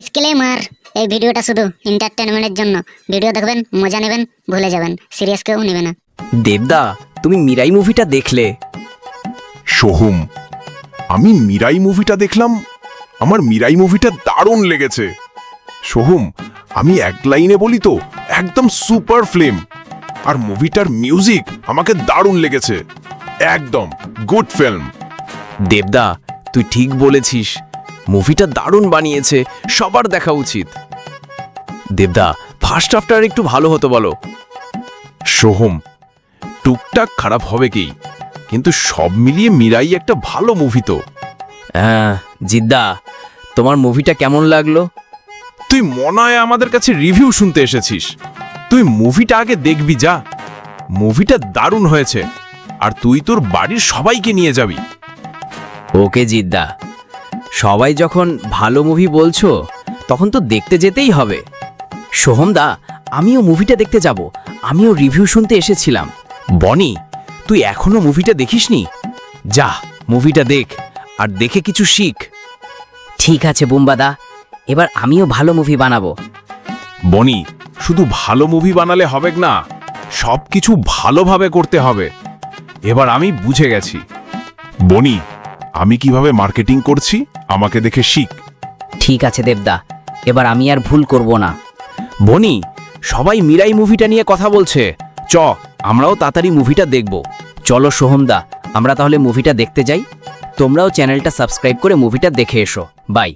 Disclaimer, এই ভিডিওটা শুধু এন্টারটেনমেন্টের জন্য। ভিডিও দেখবেন, মজা নেবেন, ভুলে যাবেন, সিরিয়াস কেউ নেবে না। দেবদা, তুমি মিরাই মুভিটা দেখলে? সোহম, আমি মিরাই মুভিটা দেখলাম। আমার মিরাই মুভিটা দারুণ লেগেছে। সোহম, আমি এক লাইনে বলি তো, একদম সুপার ফিল্ম। আর মুভিটার মিউজিক আমাকে দারুণ লেগেছে। একদম গুড ফিল্ম। দেবদা, তুই ঠিক বলেছিস, মুভিটা দারুণ বানিয়েছে, সবার দেখা উচিত। দেবদা, ফার্স্ট হাফটা একটু ভালো হতো বলো। সোহম, টুকটাক খারাপ হবে কি, কিন্তু সব মিলিয়ে মিরাই একটা ভালো মুভি তো। হ্যাঁ জিদ্দা, তোমার মুভিটা কেমন লাগলো? তুই মনে হয় আমাদের কাছে রিভিউ শুনতে এসেছিস। তুই মুভিটা আগে দেখবি যা। মুভিটা দারুণ হয়েছে, আর তুই তোর বাড়ির সবাইকে নিয়ে যাবি। ওকে জিদ্দা, সবাই যখন ভালো মুভি বলছো তখন তো দেখতে যেতেই হবে। সোহমদা, আমিও মুভিটা দেখতে যাব, আমিও রিভিউ শুনতে এসেছিলাম। বনি, তুই এখনো মুভিটা দেখিসনি? যা, মুভিটা দেখ, আর দেখে কিছু শিখ। ঠিক আছে বুম্বাদা, এবার আমিও ভালো মুভি বানাবো। বনি, শুধু ভালো মুভি বানালে হবে না, সব কিছু ভালোভাবে করতে হবে। এবার আমি বুঝে গেছি। বনি, আমি কিভাবে মার্কেটিং করছি আমাকে দেখে শিখ। ঠিক আছে দেবদা, এবার আমি আর ভুল করব না। বনি, সবাই মিরাই মুভিটা নিয়ে কথা বলছে, আমরাও তাড়াতাড়ি মুভিটা দেখব। চলো সোহমদা, আমরা তাহলে মুভিটা দেখতে যাই। তোমরাও চ্যানেলটা সাবস্ক্রাইব করে মুভিটা দেখে এসো। বাই।